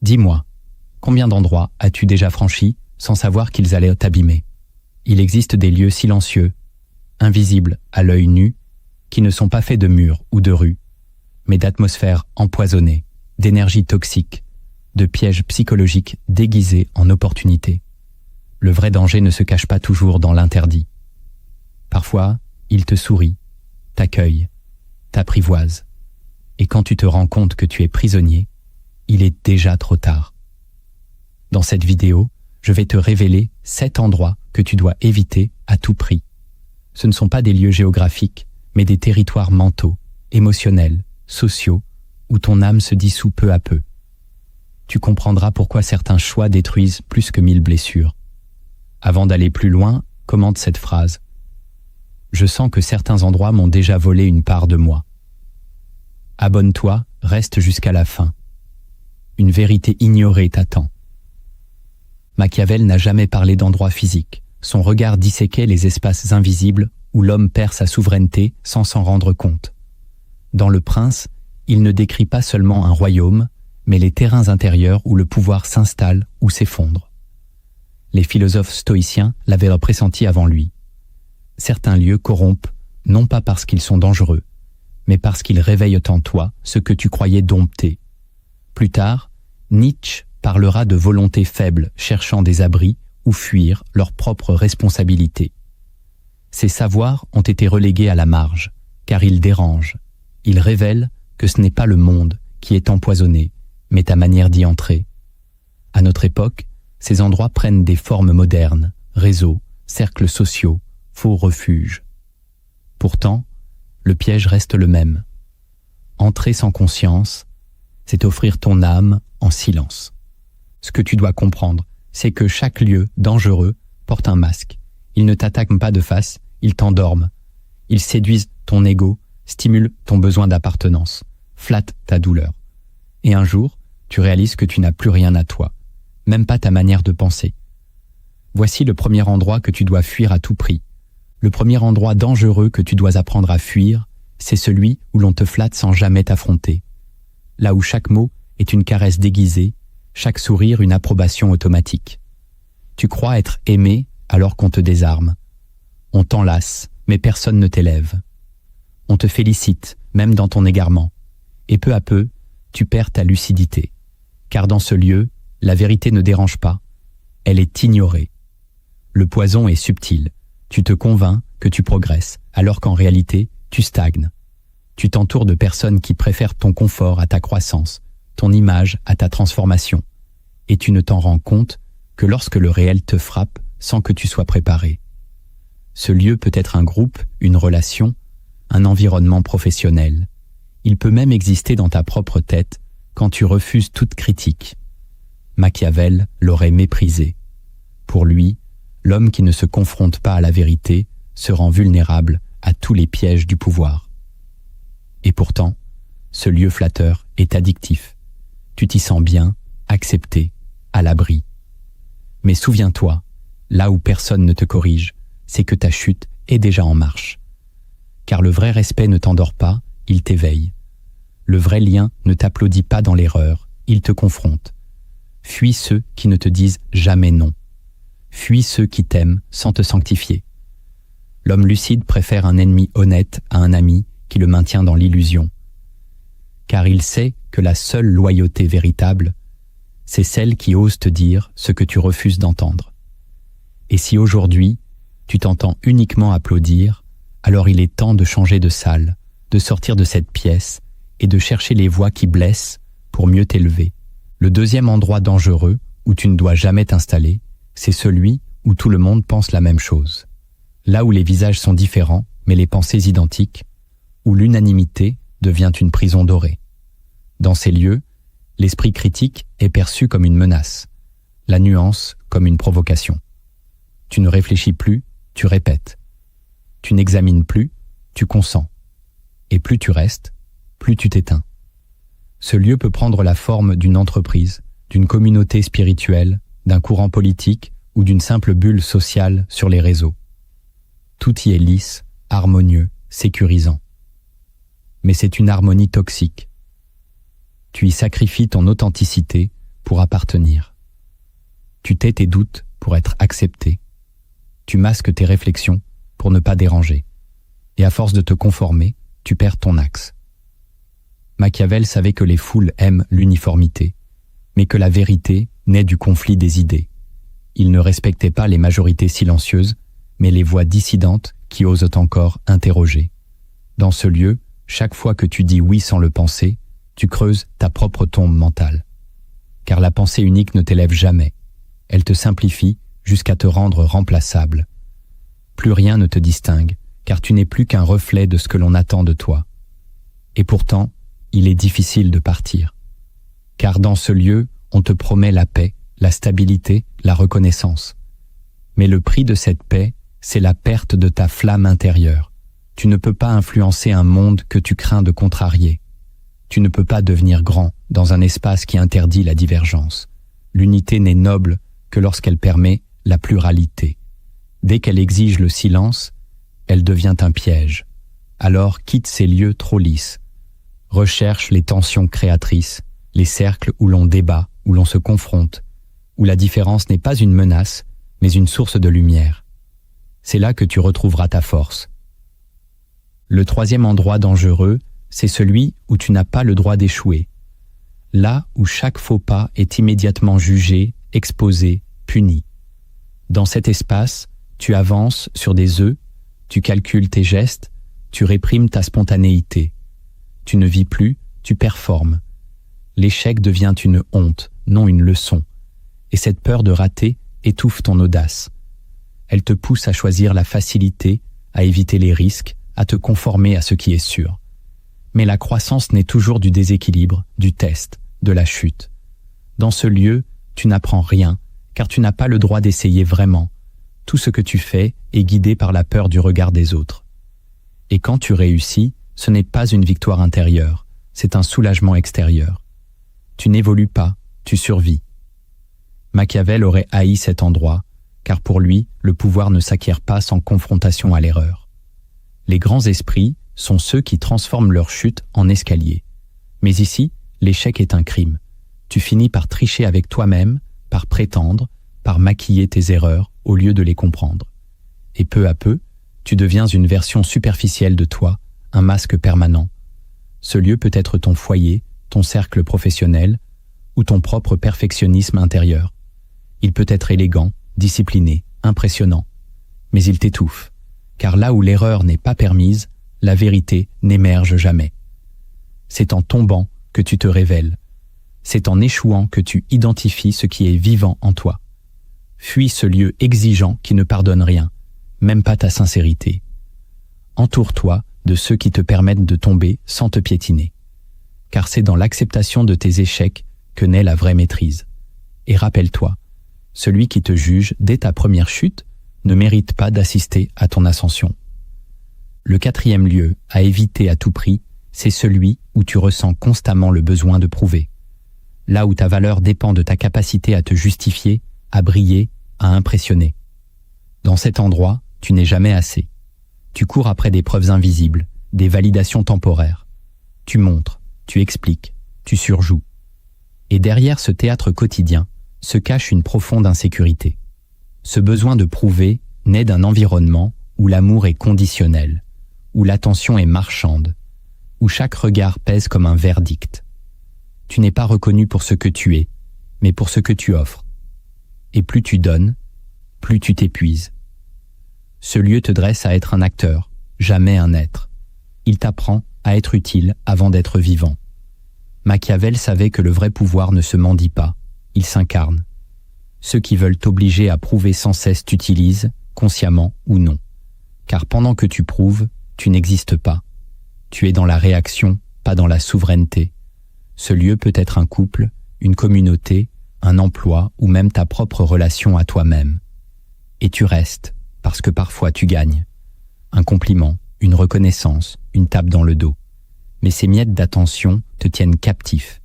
Dis-moi, combien d'endroits as-tu déjà franchis sans savoir qu'ils allaient t'abîmer? Il existe des lieux silencieux, invisibles à l'œil nu, qui ne sont pas faits de murs ou de rues, mais d'atmosphères empoisonnées, d'énergie toxique, de pièges psychologiques déguisés en opportunités. Le vrai danger ne se cache pas toujours dans l'interdit. Parfois, il te sourit, t'accueille, t'apprivoise. Et quand tu te rends compte que tu es prisonnier, il est déjà trop tard. Dans cette vidéo, je vais te révéler 7 endroits que tu dois éviter à tout prix. Ce ne sont pas des lieux géographiques, mais des territoires mentaux, émotionnels, sociaux, où ton âme se dissout peu à peu. Tu comprendras pourquoi certains choix détruisent plus que 1000 blessures. Avant d'aller plus loin, commente cette phrase. Je sens que certains endroits m'ont déjà volé une part de moi. Abonne-toi, reste jusqu'à la fin. Une vérité ignorée t'attend. Machiavel n'a jamais parlé d'endroits physiques. Son regard disséquait les espaces invisibles où l'homme perd sa souveraineté sans s'en rendre compte. Dans Le Prince, il ne décrit pas seulement un royaume, mais les terrains intérieurs où le pouvoir s'installe ou s'effondre. Les philosophes stoïciens l'avaient pressenti avant lui. Certains lieux corrompent, non pas parce qu'ils sont dangereux, mais parce qu'ils réveillent en toi ce que tu croyais dompter. Plus tard, Nietzsche parlera de volontés faibles cherchant des abris ou fuir leurs propres responsabilités. Ces savoirs ont été relégués à la marge, car ils dérangent. Ils révèlent que ce n'est pas le monde qui est empoisonné, mais ta manière d'y entrer. À notre époque, ces endroits prennent des formes modernes, réseaux, cercles sociaux, faux refuges. Pourtant, le piège reste le même. Entrer sans conscience, c'est offrir ton âme en silence. Ce que tu dois comprendre, c'est que chaque lieu dangereux porte un masque. Ils ne t'attaquent pas de face, ils t'endorment. Ils séduisent ton ego, stimulent ton besoin d'appartenance, flattent ta douleur. Et un jour, tu réalises que tu n'as plus rien à toi, même pas ta manière de penser. Voici le premier endroit que tu dois fuir à tout prix. Le premier endroit dangereux que tu dois apprendre à fuir, c'est celui où l'on te flatte sans jamais t'affronter. Là où chaque mot est une caresse déguisée, chaque sourire une approbation automatique. Tu crois être aimé alors qu'on te désarme. On t'enlace, mais personne ne t'élève. On te félicite, même dans ton égarement. Et peu à peu, tu perds ta lucidité. Car dans ce lieu, la vérité ne dérange pas. Elle est ignorée. Le poison est subtil. Tu te convaincs que tu progresses, alors qu'en réalité, tu stagnes. Tu t'entoures de personnes qui préfèrent ton confort à ta croissance, ton image à ta transformation. Et tu ne t'en rends compte que lorsque le réel te frappe sans que tu sois préparé. Ce lieu peut être un groupe, une relation, un environnement professionnel. Il peut même exister dans ta propre tête quand tu refuses toute critique. Machiavel l'aurait méprisé. Pour lui, l'homme qui ne se confronte pas à la vérité se rend vulnérable à tous les pièges du pouvoir. Et pourtant, ce lieu flatteur est addictif. Tu t'y sens bien, accepté, à l'abri. Mais souviens-toi, là où personne ne te corrige, c'est que ta chute est déjà en marche. Car le vrai respect ne t'endort pas, il t'éveille. Le vrai lien ne t'applaudit pas dans l'erreur, il te confronte. Fuis ceux qui ne te disent jamais non. Fuis ceux qui t'aiment sans te sanctifier. L'homme lucide préfère un ennemi honnête à un ami qui le maintient dans l'illusion. Car il sait que la seule loyauté véritable, c'est celle qui ose te dire ce que tu refuses d'entendre. Et si aujourd'hui, tu t'entends uniquement applaudir, alors il est temps de changer de salle, de sortir de cette pièce et de chercher les voix qui blessent pour mieux t'élever. Le deuxième endroit dangereux où tu ne dois jamais t'installer, c'est celui où tout le monde pense la même chose. Là où les visages sont différents, mais les pensées identiques, où l'unanimité devient une prison dorée. Dans ces lieux, l'esprit critique est perçu comme une menace, la nuance comme une provocation. Tu ne réfléchis plus, tu répètes. Tu n'examines plus, tu consens. Et plus tu restes, plus tu t'éteins. Ce lieu peut prendre la forme d'une entreprise, d'une communauté spirituelle, d'un courant politique ou d'une simple bulle sociale sur les réseaux. Tout y est lisse, harmonieux, sécurisant. Mais c'est une harmonie toxique. Tu y sacrifies ton authenticité pour appartenir. Tu tais tes doutes pour être accepté. Tu masques tes réflexions pour ne pas déranger. Et à force de te conformer, tu perds ton axe. Machiavel savait que les foules aiment l'uniformité, mais que la vérité naît du conflit des idées. Il ne respectait pas les majorités silencieuses, mais les voix dissidentes qui osent encore interroger. Dans ce lieu, chaque fois que tu dis oui sans le penser, tu creuses ta propre tombe mentale. Car la pensée unique ne t'élève jamais. Elle te simplifie jusqu'à te rendre remplaçable. Plus rien ne te distingue, car tu n'es plus qu'un reflet de ce que l'on attend de toi. Et pourtant, il est difficile de partir. Car dans ce lieu, on te promet la paix, la stabilité, la reconnaissance. Mais le prix de cette paix, c'est la perte de ta flamme intérieure. Tu ne peux pas influencer un monde que tu crains de contrarier. Tu ne peux pas devenir grand dans un espace qui interdit la divergence. L'unité n'est noble que lorsqu'elle permet la pluralité. Dès qu'elle exige le silence, elle devient un piège. Alors quitte ces lieux trop lisses. Recherche les tensions créatrices, les cercles où l'on débat, où l'on se confronte, où la différence n'est pas une menace, mais une source de lumière. C'est là que tu retrouveras ta force. Le troisième endroit dangereux, c'est celui où tu n'as pas le droit d'échouer. Là où chaque faux pas est immédiatement jugé, exposé, puni. Dans cet espace, tu avances sur des œufs, tu calcules tes gestes, tu réprimes ta spontanéité. Tu ne vis plus, tu performes. L'échec devient une honte, non une leçon. Et cette peur de rater étouffe ton audace. Elle te pousse à choisir la facilité, à éviter les risques, à te conformer à ce qui est sûr. Mais la croissance naît toujours du déséquilibre, du test, de la chute. Dans ce lieu, tu n'apprends rien, car tu n'as pas le droit d'essayer vraiment. Tout ce que tu fais est guidé par la peur du regard des autres. Et quand tu réussis, ce n'est pas une victoire intérieure, c'est un soulagement extérieur. Tu n'évolues pas, tu survis. Machiavel aurait haï cet endroit, car pour lui, le pouvoir ne s'acquiert pas sans confrontation à l'erreur. Les grands esprits sont ceux qui transforment leur chute en escalier. Mais ici, l'échec est un crime. Tu finis par tricher avec toi-même, par prétendre, par maquiller tes erreurs au lieu de les comprendre. Et peu à peu, tu deviens une version superficielle de toi, un masque permanent. Ce lieu peut être ton foyer, ton cercle professionnel ou ton propre perfectionnisme intérieur. Il peut être élégant, discipliné, impressionnant, mais il t'étouffe, car là où l'erreur n'est pas permise, la vérité n'émerge jamais. C'est en tombant que tu te révèles. C'est en échouant que tu identifies ce qui est vivant en toi. Fuis ce lieu exigeant qui ne pardonne rien, même pas ta sincérité. Entoure-toi de ceux qui te permettent de tomber sans te piétiner. Car c'est dans l'acceptation de tes échecs que naît la vraie maîtrise. Et rappelle-toi, celui qui te juge dès ta première chute ne mérite pas d'assister à ton ascension. Le quatrième lieu à éviter à tout prix, c'est celui où tu ressens constamment le besoin de prouver. Là où ta valeur dépend de ta capacité à te justifier, à briller, à impressionner. Dans cet endroit, tu n'es jamais assez. Tu cours après des preuves invisibles, des validations temporaires. Tu montres, tu expliques, tu surjoues. Et derrière ce théâtre quotidien se cache une profonde insécurité. Ce besoin de prouver naît d'un environnement où l'amour est conditionnel, où l'attention est marchande, où chaque regard pèse comme un verdict. Tu n'es pas reconnu pour ce que tu es, mais pour ce que tu offres. Et plus tu donnes, plus tu t'épuises. Ce lieu te dresse à être un acteur, jamais un être. Il t'apprend à être utile avant d'être vivant. Machiavel savait que le vrai pouvoir ne se mendie pas, il s'incarne. Ceux qui veulent t'obliger à prouver sans cesse t'utilisent, consciemment ou non. Car pendant que tu prouves, tu n'existes pas. Tu es dans la réaction, pas dans la souveraineté. Ce lieu peut être un couple, une communauté, un emploi ou même ta propre relation à toi-même. Et tu restes, parce que parfois tu gagnes. Un compliment, une reconnaissance, une tape dans le dos. Mais ces miettes d'attention te tiennent captif.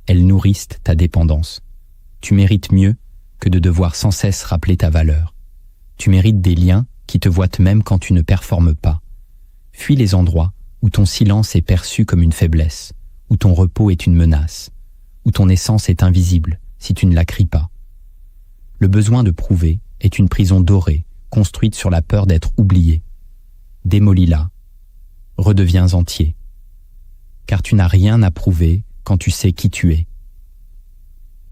Elles nourrissent ta dépendance. Tu mérites mieux que de devoir sans cesse rappeler ta valeur. Tu mérites des liens qui te voient même quand tu ne performes pas. Fuis les endroits où ton silence est perçu comme une faiblesse, où ton repos est une menace, où ton essence est invisible, si tu ne la cries pas. Le besoin de prouver est une prison dorée, construite sur la peur d'être oublié. Démolis-la. Redeviens entier. Car tu n'as rien à prouver quand tu sais qui tu es.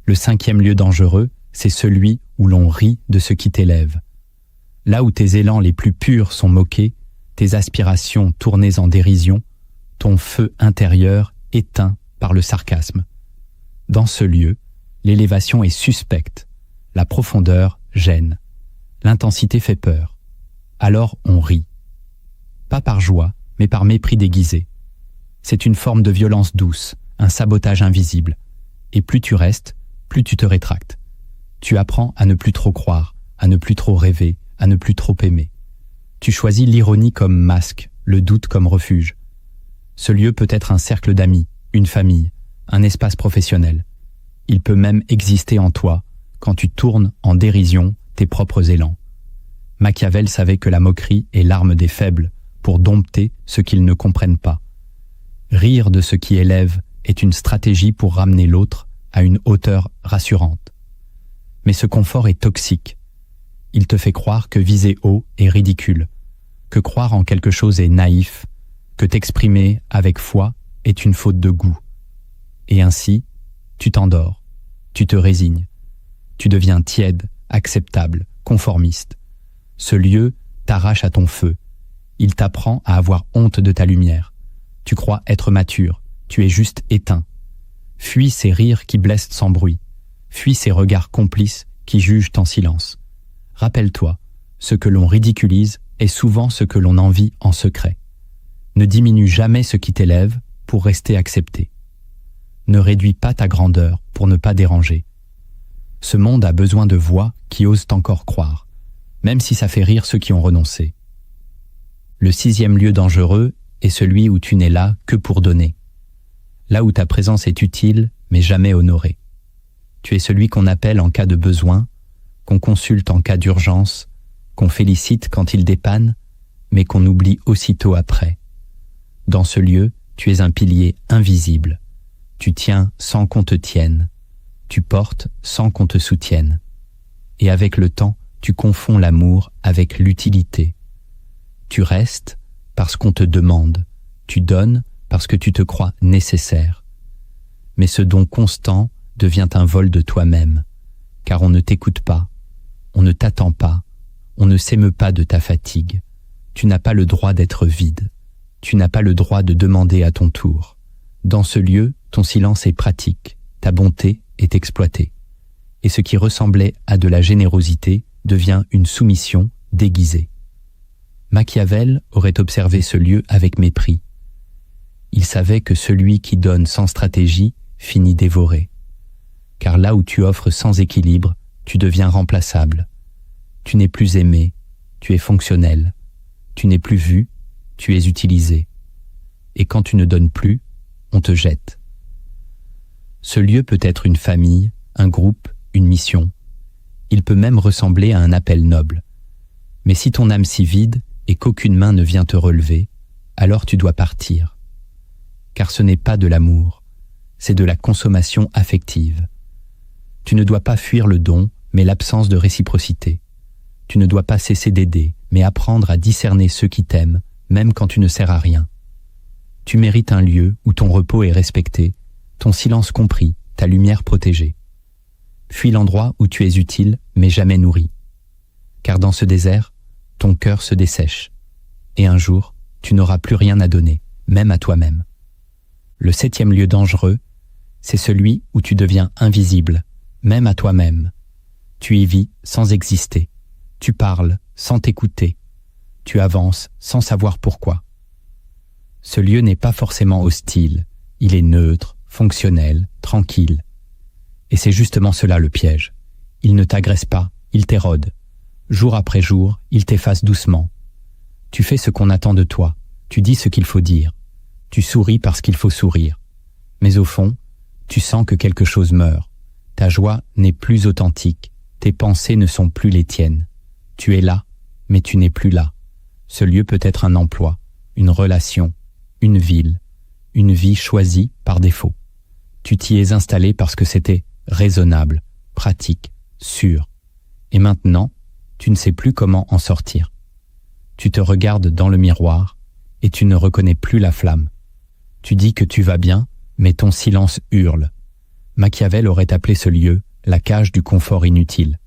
Le 5e lieu dangereux, c'est celui où l'on rit de ce qui t'élève. Là où tes élans les plus purs sont moqués, tes aspirations tournées en dérision, ton feu intérieur éteint par le sarcasme. Dans ce lieu, l'élévation est suspecte, la profondeur gêne, l'intensité fait peur. Alors on rit. Pas par joie, mais par mépris déguisé. C'est une forme de violence douce, un sabotage invisible. Et plus tu restes, plus tu te rétractes. Tu apprends à ne plus trop croire, à ne plus trop rêver, à ne plus trop aimer. Tu choisis l'ironie comme masque, le doute comme refuge. Ce lieu peut être un cercle d'amis, une famille, un espace professionnel. Il peut même exister en toi, quand tu tournes en dérision tes propres élans. Machiavel savait que la moquerie est l'arme des faibles pour dompter ceux qu'ils ne comprennent pas. Rire de ce qui élève est une stratégie pour ramener l'autre à une hauteur rassurante. Mais ce confort est toxique. Il te fait croire que viser haut est ridicule, que croire en quelque chose est naïf, que t'exprimer avec foi est une faute de goût. Et ainsi, tu t'endors, tu te résignes, tu deviens tiède, acceptable, conformiste. Ce lieu t'arrache à ton feu. Il t'apprend à avoir honte de ta lumière. Tu crois être mature, tu es juste éteint. Fuis ces rires qui blessent sans bruit. Fuis ces regards complices qui jugent en silence. Rappelle-toi, ce que l'on ridiculise est souvent ce que l'on envie en secret. Ne diminue jamais ce qui t'élève pour rester accepté. Ne réduis pas ta grandeur pour ne pas déranger. Ce monde a besoin de voix qui osent encore croire, même si ça fait rire ceux qui ont renoncé. Le 6e lieu dangereux est celui où tu n'es là que pour donner. Là où ta présence est utile, mais jamais honorée. Tu es celui qu'on appelle en cas de besoin, qu'on consulte en cas d'urgence, qu'on félicite quand il dépanne, mais qu'on oublie aussitôt après. Dans ce lieu, tu es un pilier invisible. Tu tiens sans qu'on te tienne. Tu portes sans qu'on te soutienne. Et avec le temps, tu confonds l'amour avec l'utilité. Tu restes parce qu'on te demande. Tu donnes parce que tu te crois nécessaire. Mais ce don constant devient un vol de toi-même, car on ne t'écoute pas, on ne t'attend pas, on ne s'émeut pas de ta fatigue. Tu n'as pas le droit d'être vide. Tu n'as pas le droit de demander à ton tour. Dans ce lieu, ton silence est pratique, ta bonté est exploitée. Et ce qui ressemblait à de la générosité devient une soumission déguisée. Machiavel aurait observé ce lieu avec mépris. Il savait que celui qui donne sans stratégie finit dévoré. Car là où tu offres sans équilibre, tu deviens remplaçable. Tu n'es plus aimé, tu es fonctionnel. Tu n'es plus vu, tu es utilisé. Et quand tu ne donnes plus, on te jette. Ce lieu peut être une famille, un groupe, une mission. Il peut même ressembler à un appel noble. Mais si ton âme s'y vide et qu'aucune main ne vient te relever, alors tu dois partir. Car ce n'est pas de l'amour, c'est de la consommation affective. Tu ne dois pas fuir le don, mais l'absence de réciprocité. Tu ne dois pas cesser d'aider, mais apprendre à discerner ceux qui t'aiment, même quand tu ne sers à rien. Tu mérites un lieu où ton repos est respecté, ton silence compris, ta lumière protégée. Fuis l'endroit où tu es utile, mais jamais nourri. Car dans ce désert, ton cœur se dessèche. Et un jour, tu n'auras plus rien à donner, même à toi-même. Le 7e lieu dangereux, c'est celui où tu deviens invisible, même à toi-même. Tu y vis sans exister. Tu parles sans t'écouter. Tu avances sans savoir pourquoi. Ce lieu n'est pas forcément hostile. Il est neutre, fonctionnel, tranquille. Et c'est justement cela le piège. Il ne t'agresse pas, il t'érode. Jour après jour, il t'efface doucement. Tu fais ce qu'on attend de toi. Tu dis ce qu'il faut dire. Tu souris parce qu'il faut sourire. Mais au fond, tu sens que quelque chose meurt. Ta joie n'est plus authentique. Tes pensées ne sont plus les tiennes. Tu es là, mais tu n'es plus là. Ce lieu peut être un emploi, une relation, une ville, une vie choisie par défaut. Tu t'y es installé parce que c'était raisonnable, pratique, sûr. Et maintenant, tu ne sais plus comment en sortir. Tu te regardes dans le miroir et tu ne reconnais plus la flamme. Tu dis que tu vas bien, mais ton silence hurle. Machiavel aurait appelé ce lieu la cage du confort inutile,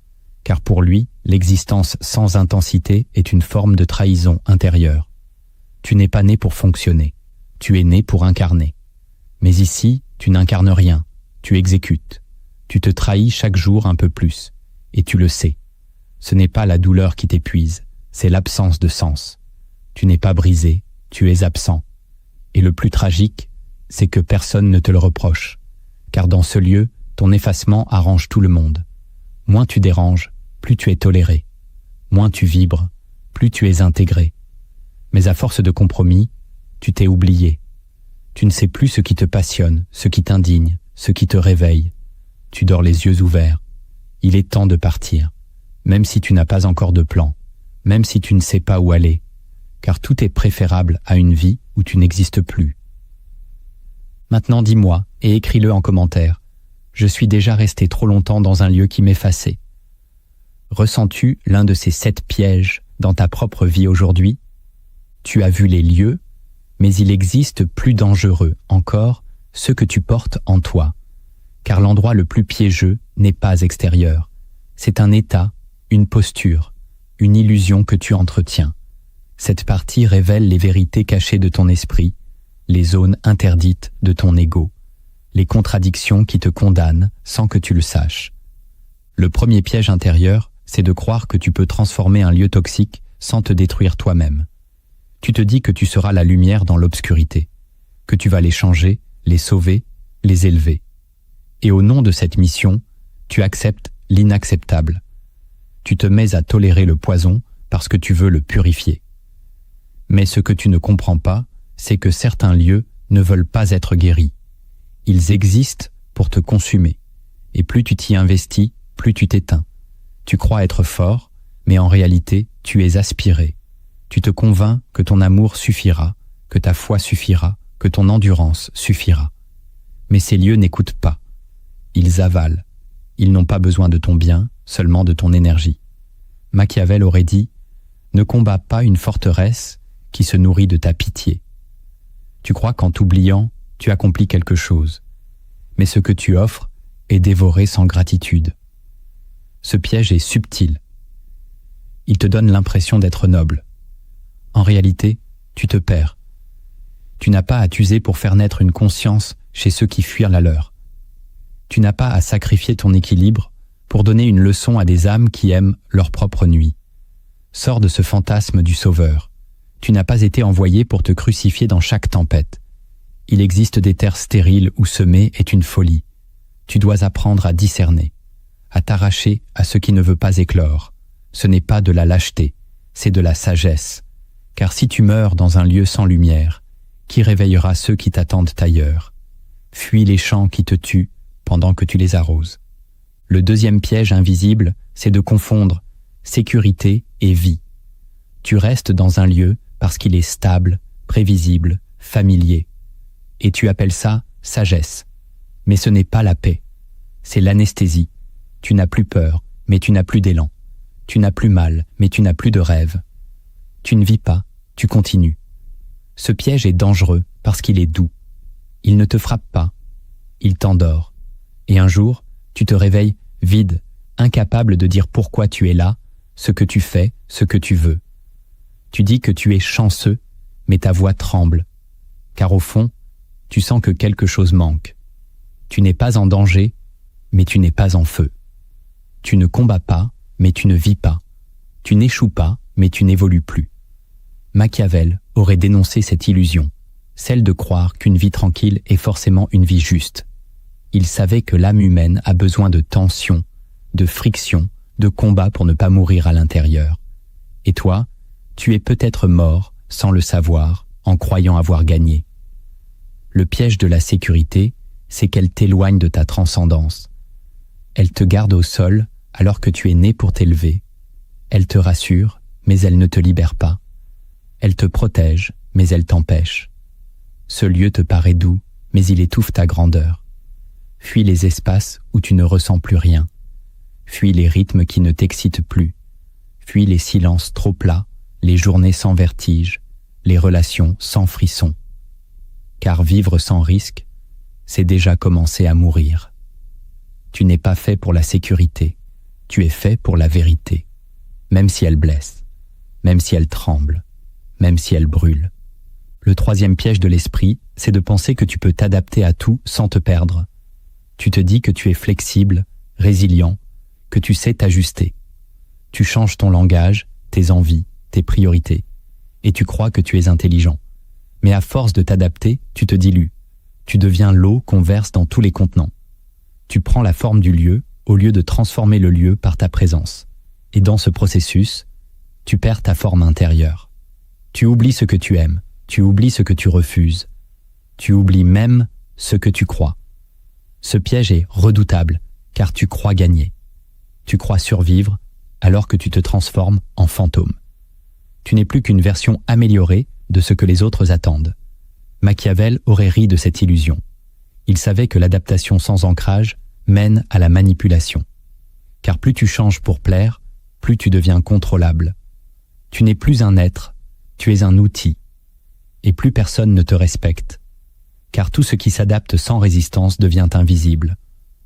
car pour lui, l'existence sans intensité est une forme de trahison intérieure. Tu n'es pas né pour fonctionner, tu es né pour incarner. Mais ici, tu n'incarnes rien, tu exécutes. Tu te trahis chaque jour un peu plus, et tu le sais. Ce n'est pas la douleur qui t'épuise, c'est l'absence de sens. Tu n'es pas brisé, tu es absent. Et le plus tragique, c'est que personne ne te le reproche, car dans ce lieu, ton effacement arrange tout le monde. Moins tu déranges, plus tu es toléré. Moins tu vibres, plus tu es intégré. Mais à force de compromis, tu t'es oublié. Tu ne sais plus ce qui te passionne, ce qui t'indigne, ce qui te réveille. Tu dors les yeux ouverts. Il est temps de partir, même si tu n'as pas encore de plan, même si tu ne sais pas où aller, car tout est préférable à une vie où tu n'existes plus. Maintenant dis-moi, et écris-le en commentaire, je suis déjà resté trop longtemps dans un lieu qui m'effaçait. Ressens-tu l'un de ces 7 pièges dans ta propre vie aujourd'hui? Tu as vu les lieux, mais il existe plus dangereux encore ceux que tu portes en toi, car l'endroit le plus piégeux n'est pas extérieur. C'est un état, une posture, une illusion que tu entretiens. Cette partie révèle les vérités cachées de ton esprit, les zones interdites de ton ego, les contradictions qui te condamnent sans que tu le saches. Le premier piège intérieur, c'est de croire que tu peux transformer un lieu toxique sans te détruire toi-même. Tu te dis que tu seras la lumière dans l'obscurité, que tu vas les changer, les sauver, les élever. Et au nom de cette mission, tu acceptes l'inacceptable. Tu te mets à tolérer le poison parce que tu veux le purifier. Mais ce que tu ne comprends pas, c'est que certains lieux ne veulent pas être guéris. Ils existent pour te consumer. Et plus tu t'y investis, plus tu t'éteins. Tu crois être fort, mais en réalité, tu es aspiré. Tu te convaincs que ton amour suffira, que ta foi suffira, que ton endurance suffira. Mais ces lieux n'écoutent pas. Ils avalent. Ils n'ont pas besoin de ton bien, seulement de ton énergie. Machiavel aurait dit « Ne combats pas une forteresse qui se nourrit de ta pitié. » Tu crois qu'en t'oubliant, tu accomplis quelque chose. Mais ce que tu offres est dévoré sans gratitude. Ce piège est subtil. Il te donne l'impression d'être noble. En réalité, tu te perds. Tu n'as pas à t'user pour faire naître une conscience chez ceux qui fuirent la leur. Tu n'as pas à sacrifier ton équilibre pour donner une leçon à des âmes qui aiment leur propre nuit. Sors de ce fantasme du sauveur. Tu n'as pas été envoyé pour te crucifier dans chaque tempête. Il existe des terres stériles où semer est une folie. Tu dois apprendre à discerner, à t'arracher à ce qui ne veut pas éclore. Ce n'est pas de la lâcheté, c'est de la sagesse. Car si tu meurs dans un lieu sans lumière, qui réveillera ceux qui t'attendent ailleurs? Fuis les champs qui te tuent pendant que tu les arroses. Le deuxième piège invisible, c'est de confondre sécurité et vie. Tu restes dans un lieu parce qu'il est stable, prévisible, familier. Et tu appelles ça sagesse. Mais ce n'est pas la paix. C'est l'anesthésie. Tu n'as plus peur, mais tu n'as plus d'élan. Tu n'as plus mal, mais tu n'as plus de rêve. Tu ne vis pas, tu continues. Ce piège est dangereux parce qu'il est doux. Il ne te frappe pas, il t'endort. Et un jour, tu te réveilles vide, incapable de dire pourquoi tu es là, ce que tu fais, ce que tu veux. Tu dis que tu es chanceux, mais ta voix tremble. Car au fond, tu sens que quelque chose manque. Tu n'es pas en danger, mais tu n'es pas en feu. Tu ne combats pas, mais tu ne vis pas. Tu n'échoues pas, mais tu n'évolues plus. Machiavel aurait dénoncé cette illusion, celle de croire qu'une vie tranquille est forcément une vie juste. Il savait que l'âme humaine a besoin de tension, de friction, de combat pour ne pas mourir à l'intérieur. Et toi, tu es peut-être mort, sans le savoir, en croyant avoir gagné. Le piège de la sécurité, c'est qu'elle t'éloigne de ta transcendance. Elle te garde au sol alors que tu es né pour t'élever. Elle te rassure, mais elle ne te libère pas. Elle te protège, mais elle t'empêche. Ce lieu te paraît doux, mais il étouffe ta grandeur. Fuis les espaces où tu ne ressens plus rien. Fuis les rythmes qui ne t'excitent plus. Fuis les silences trop plats, les journées sans vertige, les relations sans frisson. Car vivre sans risque, c'est déjà commencer à mourir. Tu n'es pas fait pour la sécurité, tu es fait pour la vérité, même si elle blesse, même si elle tremble, même si elle brûle. Le troisième piège de l'esprit, c'est de penser que tu peux t'adapter à tout sans te perdre. Tu te dis que tu es flexible, résilient, que tu sais t'ajuster. Tu changes ton langage, tes envies, tes priorités, et tu crois que tu es intelligent. Mais à force de t'adapter, tu te dilues. Tu deviens l'eau qu'on verse dans tous les contenants. Tu prends la forme du lieu au lieu de transformer le lieu par ta présence. Et dans ce processus, tu perds ta forme intérieure. Tu oublies ce que tu aimes, tu oublies ce que tu refuses. Tu oublies même ce que tu crois. Ce piège est redoutable, car tu crois gagner. Tu crois survivre, alors que tu te transformes en fantôme. Tu n'es plus qu'une version améliorée de ce que les autres attendent. Machiavel aurait ri de cette illusion. Il savait que l'adaptation sans ancrage mène à la manipulation. Car plus tu changes pour plaire, plus tu deviens contrôlable. Tu n'es plus un être, tu es un outil. Et plus personne ne te respecte. Car tout ce qui s'adapte sans résistance devient invisible.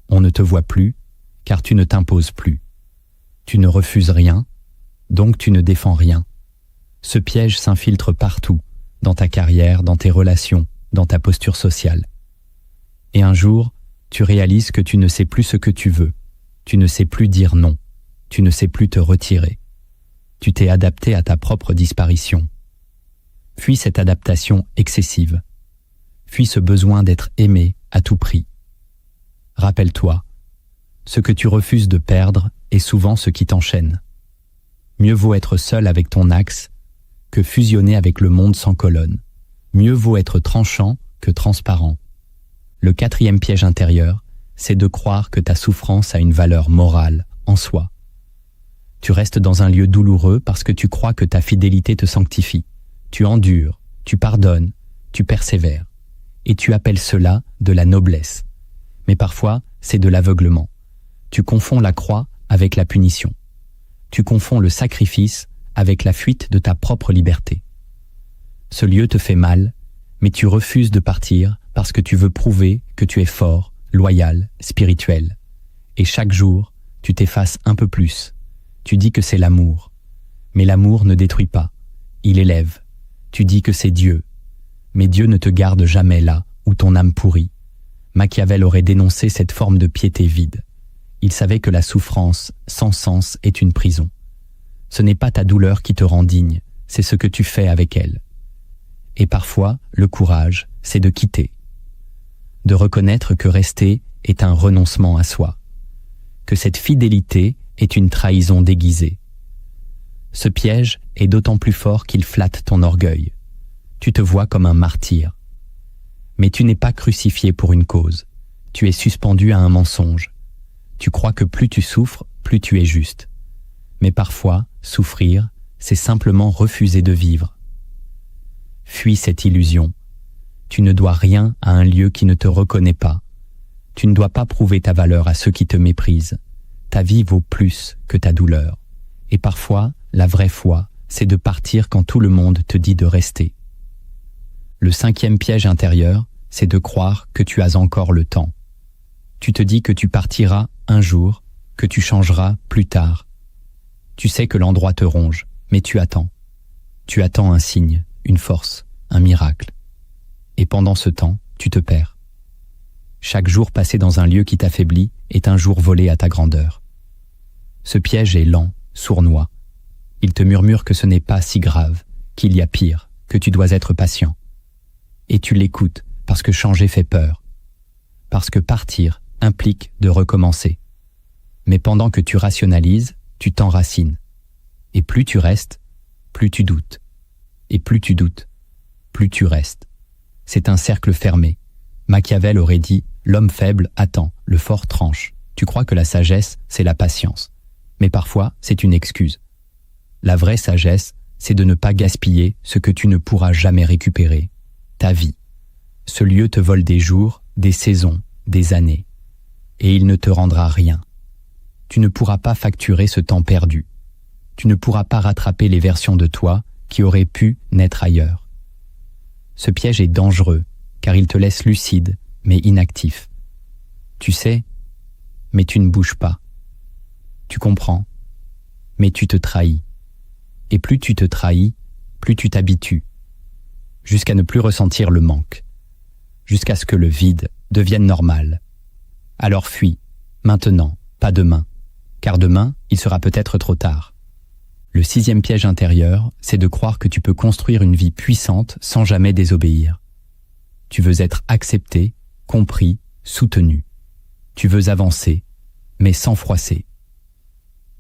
On ne te voit plus, car tu ne t'imposes plus. Tu ne refuses rien, donc tu ne défends rien. Ce piège s'infiltre partout, dans ta carrière, dans tes relations, dans ta posture sociale. Et un jour, tu réalises que tu ne sais plus ce que tu veux, tu ne sais plus dire non, tu ne sais plus te retirer. Tu t'es adapté à ta propre disparition. Fuis cette adaptation excessive. Fuis ce besoin d'être aimé à tout prix. Rappelle-toi, ce que tu refuses de perdre est souvent ce qui t'enchaîne. Mieux vaut être seul avec ton axe que fusionner avec le monde sans colonne. Mieux vaut être tranchant que transparent. Le quatrième piège intérieur, c'est de croire que ta souffrance a une valeur morale en soi. Tu restes dans un lieu douloureux parce que tu crois que ta fidélité te sanctifie. Tu endures, tu pardonnes, tu persévères. Et tu appelles cela de la noblesse. Mais parfois, c'est de l'aveuglement. Tu confonds la croix avec la punition. Tu confonds le sacrifice avec la fuite de ta propre liberté. Ce lieu te fait mal, mais tu refuses de partir parce que tu veux prouver que tu es fort, loyal, spirituel. Et chaque jour, tu t'effaces un peu plus. Tu dis que c'est l'amour. Mais l'amour ne détruit pas, il élève. Tu dis que c'est Dieu. Mais Dieu ne te garde jamais là où ton âme pourrit. Machiavel aurait dénoncé cette forme de piété vide. Il savait que la souffrance sans sens est une prison. Ce n'est pas ta douleur qui te rend digne, c'est ce que tu fais avec elle. Et parfois, le courage, c'est de quitter. De reconnaître que rester est un renoncement à soi. Que cette fidélité est une trahison déguisée. Ce piège est d'autant plus fort qu'il flatte ton orgueil. Tu te vois comme un martyr. Mais tu n'es pas crucifié pour une cause. Tu es suspendu à un mensonge. Tu crois que plus tu souffres, plus tu es juste. Mais parfois, souffrir, c'est simplement refuser de vivre. Fuis cette illusion. Tu ne dois rien à un lieu qui ne te reconnaît pas. Tu ne dois pas prouver ta valeur à ceux qui te méprisent. Ta vie vaut plus que ta douleur. Et parfois, la vraie foi, c'est de partir quand tout le monde te dit de rester. Le cinquième piège intérieur, c'est de croire que tu as encore le temps. Tu te dis que tu partiras un jour, que tu changeras plus tard. Tu sais que l'endroit te ronge, mais tu attends. Tu attends un signe, une force, un miracle. Et pendant ce temps, tu te perds. Chaque jour passé dans un lieu qui t'affaiblit est un jour volé à ta grandeur. Ce piège est lent, sournois. Il te murmure que ce n'est pas si grave, qu'il y a pire, que tu dois être patient. Et tu l'écoutes parce que changer fait peur. Parce que partir implique de recommencer. Mais pendant que tu rationalises, tu t'enracines. Et plus tu restes, plus tu doutes. Et plus tu doutes, plus tu restes. C'est un cercle fermé. Machiavel aurait dit « L'homme faible attend, le fort tranche ». Tu crois que la sagesse, c'est la patience. Mais parfois, c'est une excuse. La vraie sagesse, c'est de ne pas gaspiller ce que tu ne pourras jamais récupérer. Ta vie. Ce lieu te vole des jours, des saisons, des années. et il ne te rendra rien. Tu ne pourras pas facturer ce temps perdu. Tu ne pourras pas rattraper les versions de toi qui auraient pu naître ailleurs. Ce piège est dangereux, car il te laisse lucide, mais inactif. Tu sais, mais tu ne bouges pas. Tu comprends, mais tu te trahis. Et plus tu te trahis, plus tu t'habitues, jusqu'à ne plus ressentir le manque, jusqu'à ce que le vide devienne normal. Alors fuis, maintenant, pas demain, car demain, il sera peut-être trop tard. Le 6e piège intérieur, c'est de croire que tu peux construire une vie puissante sans jamais désobéir. Tu veux être accepté, compris, soutenu. Tu veux avancer, mais sans froisser.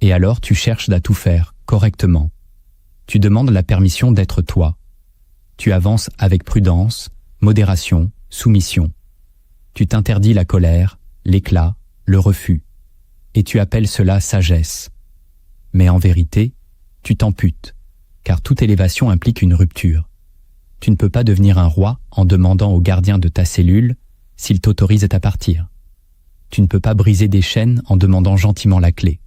Et alors tu cherches à tout faire, correctement. Tu demandes la permission d'être toi. Tu avances avec prudence, modération, soumission. Tu t'interdis la colère, l'éclat, le refus. Et tu appelles cela sagesse. Mais en vérité, tu t'amputes, car toute élévation implique une rupture. Tu ne peux pas devenir un roi en demandant au gardien de ta cellule s'il t'autorise à partir. Tu ne peux pas briser des chaînes en demandant gentiment la clé.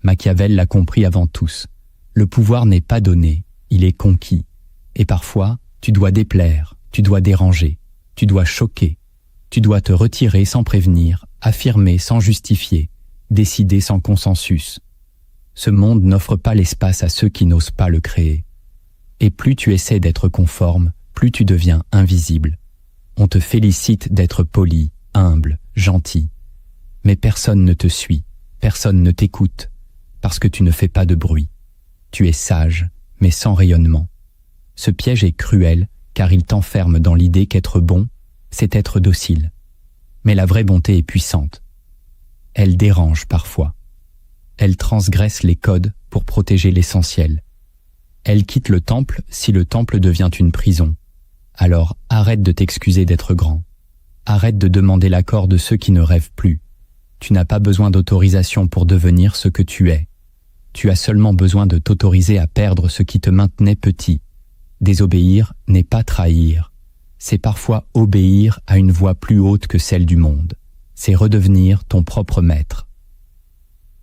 Machiavel l'a compris avant tous. Le pouvoir n'est pas donné, il est conquis. Et parfois, tu dois déplaire, tu dois déranger, tu dois choquer, tu dois te retirer sans prévenir, affirmer sans justifier, décider sans consensus. Ce monde n'offre pas l'espace à ceux qui n'osent pas le créer. Et plus tu essaies d'être conforme, plus tu deviens invisible. On te félicite d'être poli, humble, gentil. Mais personne ne te suit, personne ne t'écoute, parce que tu ne fais pas de bruit. Tu es sage, mais sans rayonnement. Ce piège est cruel, car il t'enferme dans l'idée qu'être bon, c'est être docile. Mais la vraie bonté est puissante. Elle dérange parfois. Elle transgresse les codes pour protéger l'essentiel. Elle quitte le temple si le temple devient une prison. Alors arrête de t'excuser d'être grand. Arrête de demander l'accord de ceux qui ne rêvent plus. Tu n'as pas besoin d'autorisation pour devenir ce que tu es. Tu as seulement besoin de t'autoriser à perdre ce qui te maintenait petit. Désobéir n'est pas trahir. C'est parfois obéir à une voix plus haute que celle du monde. C'est redevenir ton propre maître.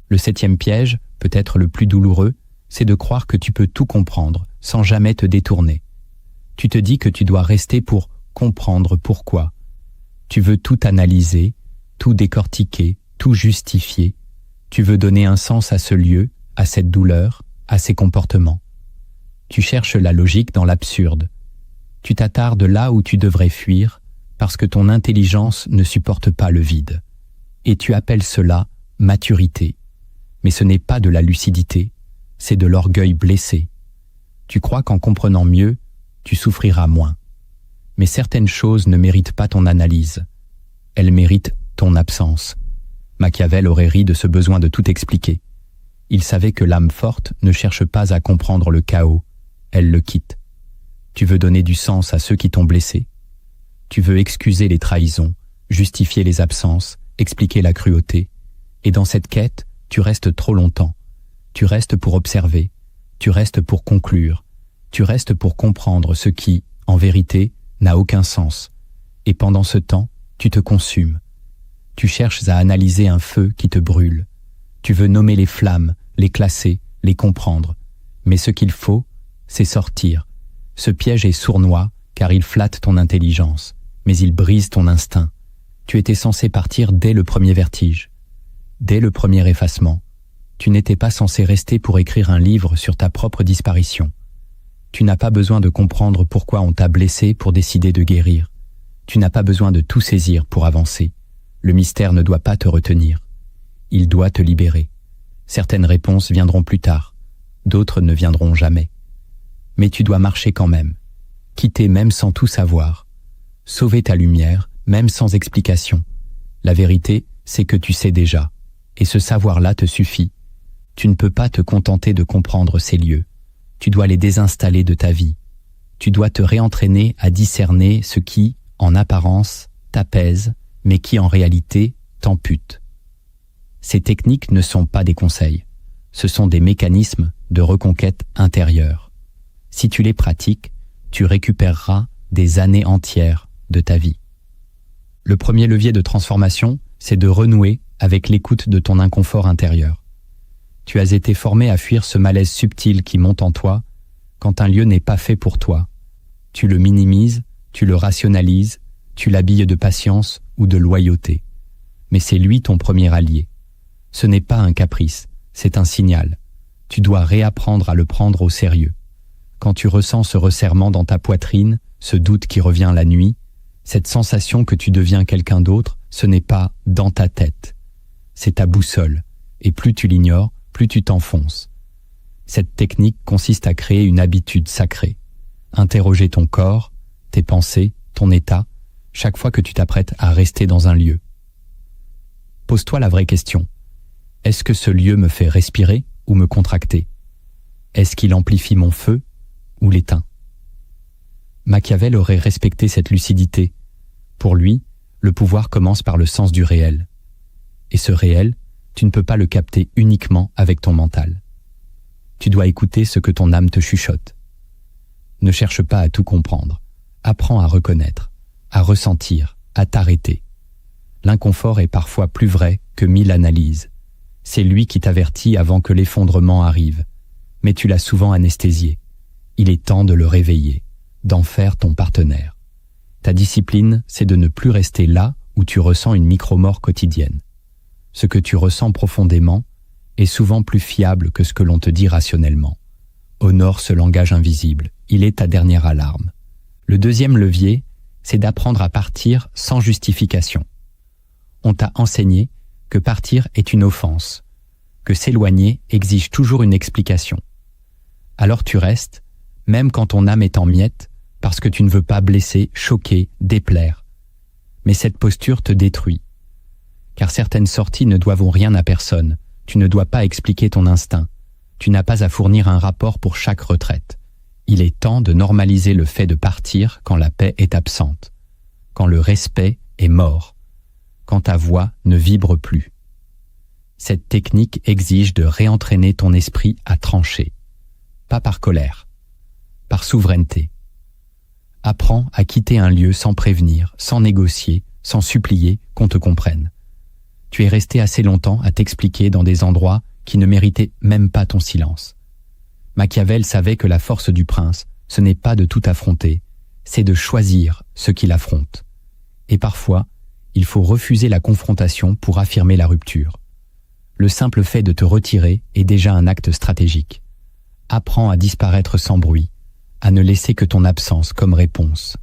Le 7e piège, peut-être le plus douloureux, c'est de croire que tu peux tout comprendre sans jamais te détourner. Tu te dis que tu dois rester pour comprendre pourquoi. Tu veux tout analyser, tout décortiquer, tout justifier. Tu veux donner un sens à ce lieu, à cette douleur, à ces comportements. Tu cherches la logique dans l'absurde. Tu t'attardes là où tu devrais fuir parce que ton intelligence ne supporte pas le vide. Et tu appelles cela maturité. Mais ce n'est pas de la lucidité, c'est de l'orgueil blessé. Tu crois qu'en comprenant mieux, tu souffriras moins. Mais certaines choses ne méritent pas ton analyse. Elles méritent ton absence. Machiavel aurait ri de ce besoin de tout expliquer. Il savait que l'âme forte ne cherche pas à comprendre le chaos, elle le quitte. Tu veux donner du sens à ceux qui t'ont blessé. Tu veux excuser les trahisons, justifier les absences, expliquer la cruauté. Et dans cette quête, tu restes trop longtemps. Tu restes pour observer, tu restes pour conclure, tu restes pour comprendre ce qui, en vérité, n'a aucun sens. Et pendant ce temps, tu te consumes. Tu cherches à analyser un feu qui te brûle. Tu veux nommer les flammes, les classer, les comprendre. Mais ce qu'il faut, c'est sortir. Ce piège est sournois, car il flatte ton intelligence, mais il brise ton instinct. Tu étais censé partir dès le premier vertige, dès le premier effacement. Tu n'étais pas censé rester pour écrire un livre sur ta propre disparition. Tu n'as pas besoin de comprendre pourquoi on t'a blessé pour décider de guérir. Tu n'as pas besoin de tout saisir pour avancer. Le mystère ne doit pas te retenir. Il doit te libérer. Certaines réponses viendront plus tard, d'autres ne viendront jamais. Mais tu dois marcher quand même, quitter même sans tout savoir, sauver ta lumière même sans explication. La vérité, c'est que tu sais déjà, et ce savoir-là te suffit. Tu ne peux pas te contenter de comprendre ces lieux. Tu dois les désinstaller de ta vie. Tu dois te réentraîner à discerner ce qui, en apparence, t'apaise, mais qui en réalité t'ampute. Ces techniques ne sont pas des conseils. Ce sont des mécanismes de reconquête intérieure. Si tu les pratiques, tu récupéreras des années entières de ta vie. Le premier levier de transformation, c'est de renouer avec l'écoute de ton inconfort intérieur. Tu as été formé à fuir ce malaise subtil qui monte en toi quand un lieu n'est pas fait pour toi. Tu le minimises, tu le rationalises, tu l'habilles de patience ou de loyauté. Mais c'est lui ton premier allié. Ce n'est pas un caprice, c'est un signal. Tu dois réapprendre à le prendre au sérieux. Quand tu ressens ce resserrement dans ta poitrine, ce doute qui revient la nuit, cette sensation que tu deviens quelqu'un d'autre, ce n'est pas dans ta tête. C'est ta boussole, et plus tu l'ignores, plus tu t'enfonces. Cette technique consiste à créer une habitude sacrée. Interroger ton corps, tes pensées, ton état, chaque fois que tu t'apprêtes à rester dans un lieu. Pose-toi la vraie question. Est-ce que ce lieu me fait respirer ou me contracter? Est-ce qu'il amplifie mon feu ou l'éteint? Machiavel aurait respecté cette lucidité. Pour lui, le pouvoir commence par le sens du réel. Et ce réel, tu ne peux pas le capter uniquement avec ton mental. Tu dois écouter ce que ton âme te chuchote. Ne cherche pas à tout comprendre. Apprends à reconnaître, à ressentir, à t'arrêter. L'inconfort est parfois plus vrai que 1000 analyses. C'est lui qui t'avertit avant que l'effondrement arrive. Mais tu l'as souvent anesthésié. Il est temps de le réveiller, d'en faire ton partenaire. Ta discipline, c'est de ne plus rester là où tu ressens une micro-mort quotidienne. Ce que tu ressens profondément est souvent plus fiable que ce que l'on te dit rationnellement. Honore ce langage invisible, il est ta dernière alarme. Le deuxième levier, c'est d'apprendre à partir sans justification. On t'a enseigné que partir est une offense, que s'éloigner exige toujours une explication. Alors tu restes, même quand ton âme est en miettes, parce que tu ne veux pas blesser, choquer, déplaire. Mais cette posture te détruit. Car certaines sorties ne doivent rien à personne. Tu ne dois pas expliquer ton instinct. Tu n'as pas à fournir un rapport pour chaque retraite. Il est temps de normaliser le fait de partir quand la paix est absente, quand le respect est mort, quand ta voix ne vibre plus. Cette technique exige de réentraîner ton esprit à trancher, pas par colère, par souveraineté. Apprends à quitter un lieu sans prévenir, sans négocier, sans supplier qu'on te comprenne. Tu es resté assez longtemps à t'expliquer dans des endroits qui ne méritaient même pas ton silence. Machiavel savait que la force du prince, ce n'est pas de tout affronter, c'est de choisir ce qu'il affronte. Et parfois, il faut refuser la confrontation pour affirmer la rupture. Le simple fait de te retirer est déjà un acte stratégique. Apprends à disparaître sans bruit, à ne laisser que ton absence comme réponse.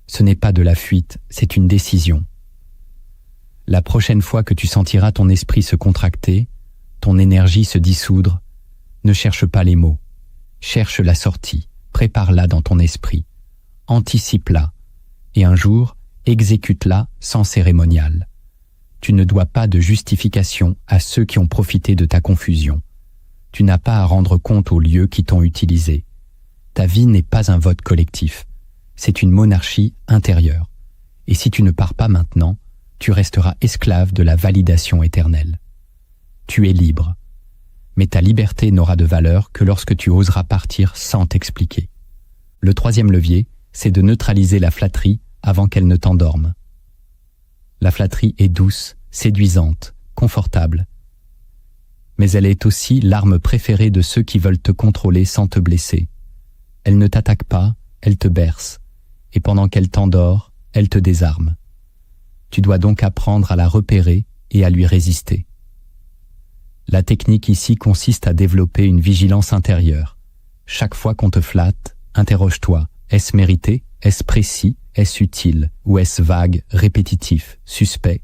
Ce n'est pas de la fuite, c'est une décision. La prochaine fois que tu sentiras ton esprit se contracter, ton énergie se dissoudre, ne cherche pas les mots. Cherche la sortie, prépare-la dans ton esprit, anticipe-la, et un jour, exécute-la sans cérémonial. Tu ne dois pas de justification à ceux qui ont profité de ta confusion. Tu n'as pas à rendre compte aux lieux qui t'ont utilisé. Ta vie n'est pas un vote collectif, c'est une monarchie intérieure. Et si tu ne pars pas maintenant, tu resteras esclave de la validation éternelle. Tu es libre, mais ta liberté n'aura de valeur que lorsque tu oseras partir sans t'expliquer. Le troisième levier, c'est de neutraliser la flatterie avant qu'elle ne t'endorme. La flatterie est douce, séduisante, confortable, mais elle est aussi l'arme préférée de ceux qui veulent te contrôler sans te blesser. Elle ne t'attaque pas, elle te berce, et pendant qu'elle t'endort, elle te désarme. Tu dois donc apprendre à la repérer et à lui résister. La technique ici consiste à développer une vigilance intérieure. Chaque fois qu'on te flatte, interroge-toi, est-ce mérité, est-ce précis, est-ce utile, ou est-ce vague, répétitif, suspect?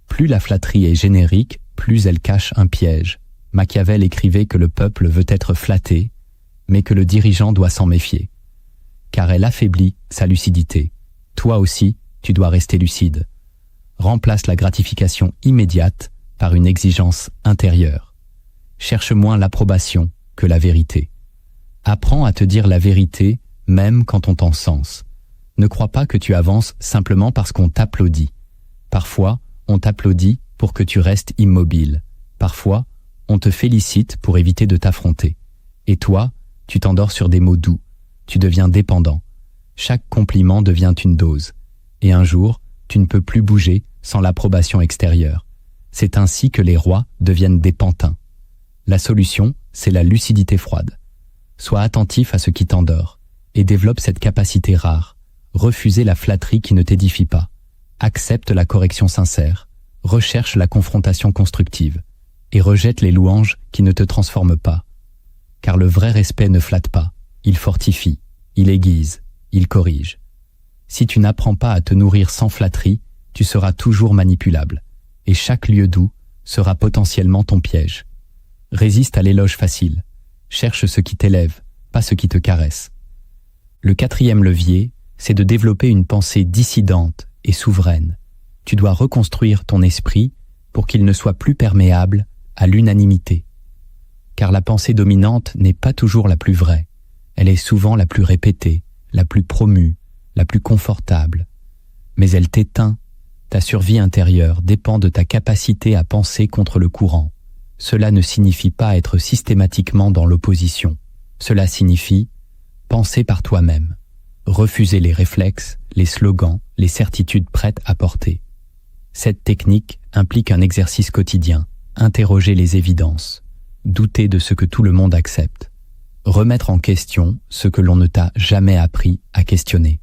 Plus la flatterie est générique, plus elle cache un piège. Machiavel écrivait que le peuple veut être flatté, mais que le dirigeant doit s'en méfier, car elle affaiblit sa lucidité. Toi aussi, tu dois rester lucide. Remplace la gratification immédiate par une exigence intérieure. Cherche moins l'approbation que la vérité. Apprends à te dire la vérité même quand on t'encense. Ne crois pas que tu avances simplement parce qu'on t'applaudit. Parfois, on t'applaudit pour que tu restes immobile. Parfois, on te félicite pour éviter de t'affronter. Et toi, tu t'endors sur des mots doux. Tu deviens dépendant. Chaque compliment devient une dose. Et un jour, tu ne peux plus bouger sans l'approbation extérieure. C'est ainsi que les rois deviennent des pantins. La solution, c'est la lucidité froide. Sois attentif à ce qui t'endort et développe cette capacité rare. Refuser la flatterie qui ne t'édifie pas. Accepte la correction sincère. Recherche la confrontation constructive et rejette les louanges qui ne te transforment pas. Car le vrai respect ne flatte pas, il fortifie, il aiguise, il corrige. Si tu n'apprends pas à te nourrir sans flatterie, tu seras toujours manipulable, et chaque lieu doux sera potentiellement ton piège. Résiste à l'éloge facile, cherche ce qui t'élève, pas ce qui te caresse. Le 4e levier, c'est de développer une pensée dissidente et souveraine. Tu dois reconstruire ton esprit pour qu'il ne soit plus perméable à l'unanimité. Car la pensée dominante n'est pas toujours la plus vraie. Elle est souvent la plus répétée, la plus promue, la plus confortable. Mais elle t'éteint. Ta survie intérieure dépend de ta capacité à penser contre le courant. Cela ne signifie pas être systématiquement dans l'opposition. Cela signifie penser par toi-même. Refuser les réflexes, les slogans, les certitudes prêtes à porter. Cette technique implique un exercice quotidien. Interroger les évidences. Douter de ce que tout le monde accepte. Remettre en question ce que l'on ne t'a jamais appris à questionner.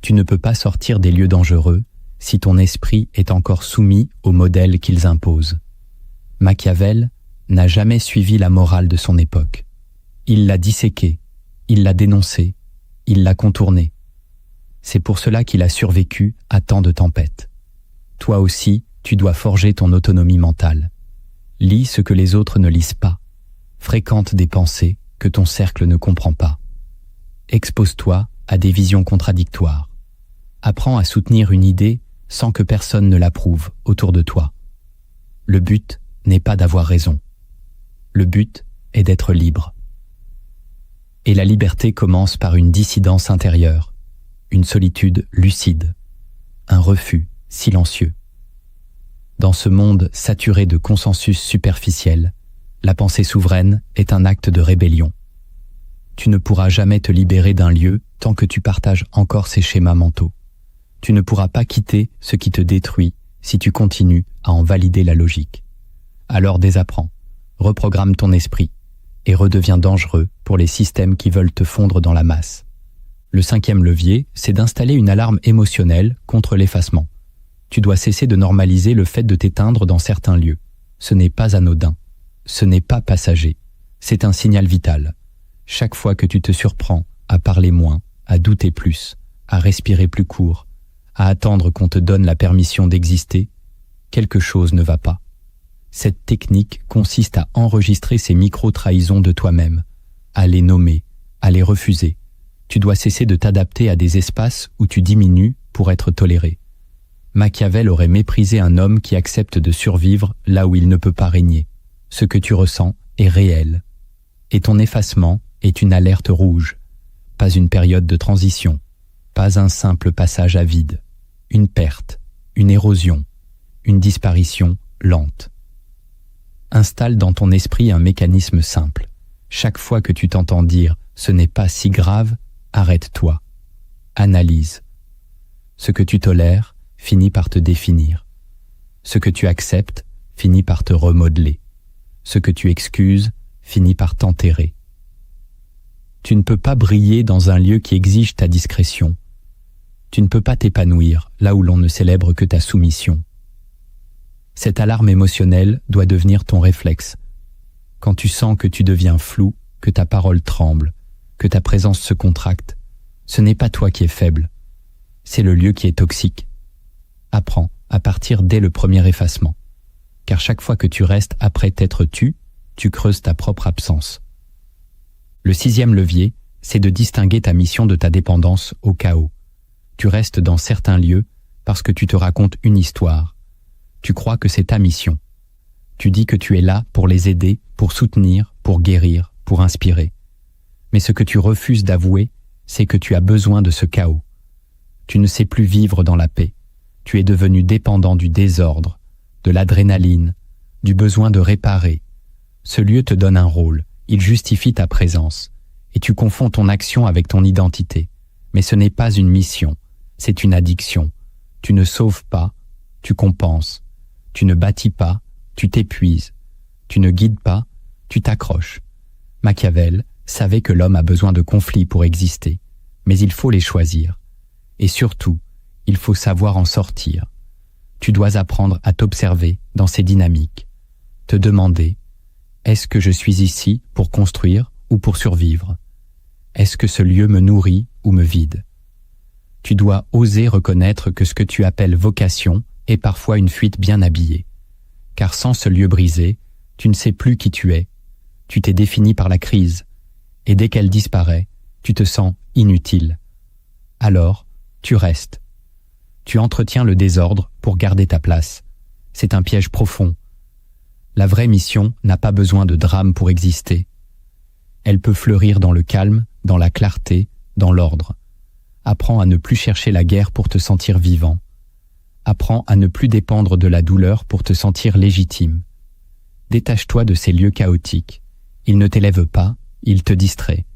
Tu ne peux pas sortir des lieux dangereux si ton esprit est encore soumis aux modèles qu'ils imposent. Machiavel n'a jamais suivi la morale de son époque. Il l'a disséquée, il l'a dénoncée, il l'a contournée. C'est pour cela qu'il a survécu à tant de tempêtes. Toi aussi, tu dois forger ton autonomie mentale. Lis ce que les autres ne lisent pas. Fréquente des pensées que ton cercle ne comprend pas. Expose-toi à des visions contradictoires. Apprends à soutenir une idée sans que personne ne l'approuve autour de toi. Le but n'est pas d'avoir raison. Le but est d'être libre. Et la liberté commence par une dissidence intérieure, une solitude lucide, un refus silencieux. Dans ce monde saturé de consensus superficiel, la pensée souveraine est un acte de rébellion. Tu ne pourras jamais te libérer d'un lieu tant que tu partages encore ces schémas mentaux. Tu ne pourras pas quitter ce qui te détruit si tu continues à en valider la logique. Alors désapprends, reprogramme ton esprit et redeviens dangereux pour les systèmes qui veulent te fondre dans la masse. Le 5e levier, c'est d'installer une alarme émotionnelle contre l'effacement. Tu dois cesser de normaliser le fait de t'éteindre dans certains lieux. Ce n'est pas anodin. Ce n'est pas passager. C'est un signal vital. Chaque fois que tu te surprends à parler moins, à douter plus, à respirer plus court, à attendre qu'on te donne la permission d'exister, quelque chose ne va pas. Cette technique consiste à enregistrer ces micro-trahisons de toi-même, à les nommer, à les refuser. Tu dois cesser de t'adapter à des espaces où tu diminues pour être toléré. Machiavel aurait méprisé un homme qui accepte de survivre là où il ne peut pas régner. Ce que tu ressens est réel. Et ton effacement est une alerte rouge. Pas une période de transition. Pas un simple passage à vide. Une perte, une érosion, une disparition lente. Installe dans ton esprit un mécanisme simple. Chaque fois que tu t'entends dire « ce n'est pas si grave », arrête-toi. Analyse. Ce que tu tolères finit par te définir. Ce que tu acceptes finit par te remodeler. Ce que tu excuses finit par t'enterrer. Tu ne peux pas briller dans un lieu qui exige ta discrétion. Tu ne peux pas t'épanouir là où l'on ne célèbre que ta soumission. Cette alarme émotionnelle doit devenir ton réflexe. Quand tu sens que tu deviens flou, que ta parole tremble, que ta présence se contracte, ce n'est pas toi qui es faible, c'est le lieu qui est toxique. Apprends à partir dès le premier effacement, car chaque fois que tu restes après t'être tu creuses ta propre absence. Le 6e levier, c'est de distinguer ta mission de ta dépendance au chaos. Tu restes dans certains lieux parce que tu te racontes une histoire. Tu crois que c'est ta mission. Tu dis que tu es là pour les aider, pour soutenir, pour guérir, pour inspirer. Mais ce que tu refuses d'avouer, c'est que tu as besoin de ce chaos. Tu ne sais plus vivre dans la paix. Tu es devenu dépendant du désordre, de l'adrénaline, du besoin de réparer. Ce lieu te donne un rôle, il justifie ta présence, et tu confonds ton action avec ton identité. Mais ce n'est pas une mission, c'est une addiction. Tu ne sauves pas, tu compenses. Tu ne bâtis pas, tu t'épuises. Tu ne guides pas, tu t'accroches. Machiavel savait que l'homme a besoin de conflits pour exister, mais il faut les choisir. Et surtout, il faut savoir en sortir. Tu dois apprendre à t'observer dans ces dynamiques. Te demander, est-ce que je suis ici pour construire ou pour survivre? Est-ce que ce lieu me nourrit ou me vide? Tu dois oser reconnaître que ce que tu appelles vocation est parfois une fuite bien habillée. Car sans ce lieu brisé, tu ne sais plus qui tu es. Tu t'es défini par la crise. Et dès qu'elle disparaît, tu te sens inutile. Alors, tu restes. Tu entretiens le désordre pour garder ta place. C'est un piège profond. La vraie mission n'a pas besoin de drame pour exister. Elle peut fleurir dans le calme, dans la clarté, dans l'ordre. Apprends à ne plus chercher la guerre pour te sentir vivant. Apprends à ne plus dépendre de la douleur pour te sentir légitime. Détache-toi de ces lieux chaotiques. Ils ne t'élèvent pas, ils te distraient.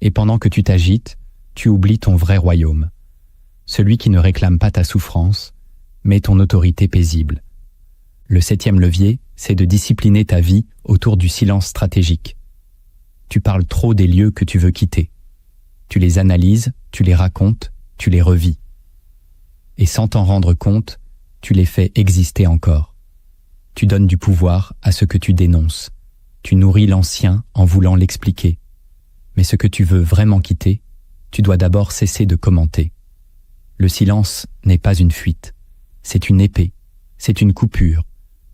Et pendant que tu t'agites, tu oublies ton vrai royaume. Celui qui ne réclame pas ta souffrance, mais ton autorité paisible. Le 7e levier, c'est de discipliner ta vie autour du silence stratégique. Tu parles trop des lieux que tu veux quitter. Tu les analyses, tu les racontes, tu les revis. Et sans t'en rendre compte, tu les fais exister encore. Tu donnes du pouvoir à ce que tu dénonces. Tu nourris l'ancien en voulant l'expliquer. Mais ce que tu veux vraiment quitter, tu dois d'abord cesser de commenter. Le silence n'est pas une fuite. C'est une épée. C'est une coupure.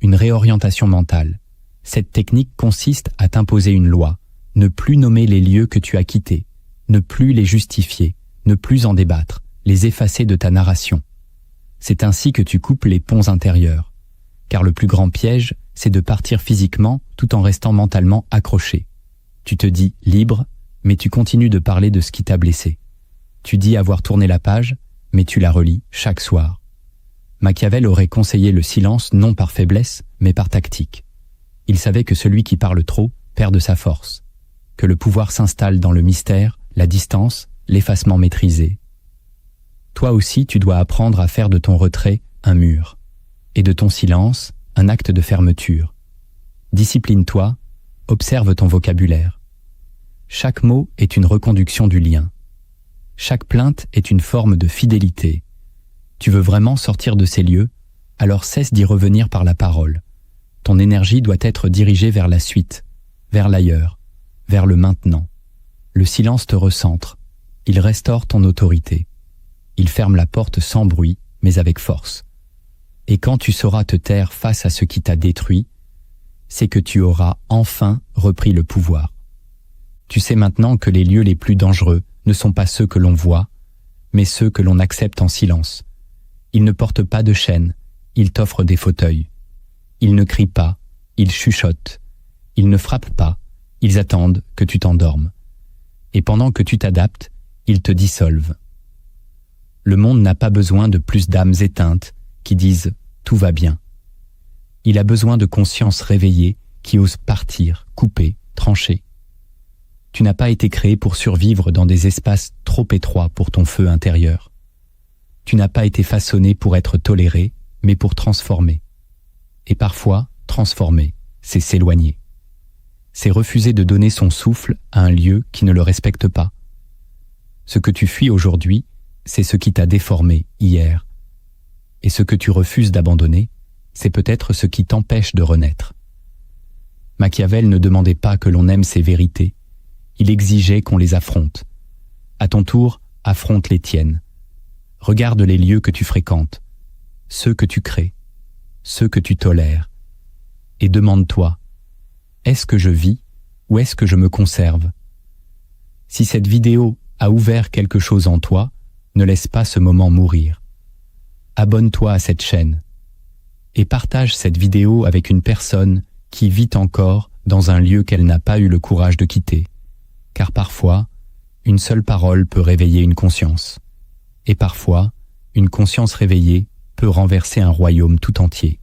Une réorientation mentale. Cette technique consiste à t'imposer une loi. Ne plus nommer les lieux que tu as quittés. Ne plus les justifier. Ne plus en débattre. Les effacer de ta narration. C'est ainsi que tu coupes les ponts intérieurs. Car le plus grand piège, c'est de partir physiquement tout en restant mentalement accroché. Tu te dis libre, mais tu continues de parler de ce qui t'a blessé. Tu dis avoir tourné la page, mais tu la relis chaque soir. Machiavel aurait conseillé le silence non par faiblesse, mais par tactique. Il savait que celui qui parle trop perd de sa force, que le pouvoir s'installe dans le mystère, la distance, l'effacement maîtrisé. Toi aussi, tu dois apprendre à faire de ton retrait un mur, et de ton silence un acte de fermeture. Discipline-toi, observe ton vocabulaire. Chaque mot est une reconduction du lien. Chaque plainte est une forme de fidélité. Tu veux vraiment sortir de ces lieux, alors cesse d'y revenir par la parole. Ton énergie doit être dirigée vers la suite, vers l'ailleurs, vers le maintenant. Le silence te recentre, il restaure ton autorité. Il ferme la porte sans bruit, mais avec force. Et quand tu sauras te taire face à ce qui t'a détruit, c'est que tu auras enfin repris le pouvoir. Tu sais maintenant que les lieux les plus dangereux ne sont pas ceux que l'on voit, mais ceux que l'on accepte en silence. Ils ne portent pas de chaînes, ils t'offrent des fauteuils. Ils ne crient pas, ils chuchotent. Ils ne frappent pas, ils attendent que tu t'endormes. Et pendant que tu t'adaptes, ils te dissolvent. Le monde n'a pas besoin de plus d'âmes éteintes qui disent « tout va bien ». Il a besoin de consciences réveillées qui osent partir, couper, trancher. Tu n'as pas été créé pour survivre dans des espaces trop étroits pour ton feu intérieur. Tu n'as pas été façonné pour être toléré, mais pour transformer. Et parfois, transformer, c'est s'éloigner. C'est refuser de donner son souffle à un lieu qui ne le respecte pas. Ce que tu fuis aujourd'hui, c'est ce qui t'a déformé hier. Et ce que tu refuses d'abandonner, c'est peut-être ce qui t'empêche de renaître. Machiavel ne demandait pas que l'on aime ses vérités, il exigeait qu'on les affronte. À ton tour, affronte les tiennes. Regarde les lieux que tu fréquentes, ceux que tu crées, ceux que tu tolères, et demande-toi, est-ce que je vis ou est-ce que je me conserve? Si cette vidéo a ouvert quelque chose en toi, ne laisse pas ce moment mourir. Abonne-toi à cette chaîne et partage cette vidéo avec une personne qui vit encore dans un lieu qu'elle n'a pas eu le courage de quitter. Car parfois, une seule parole peut réveiller une conscience. Et parfois, une conscience réveillée peut renverser un royaume tout entier.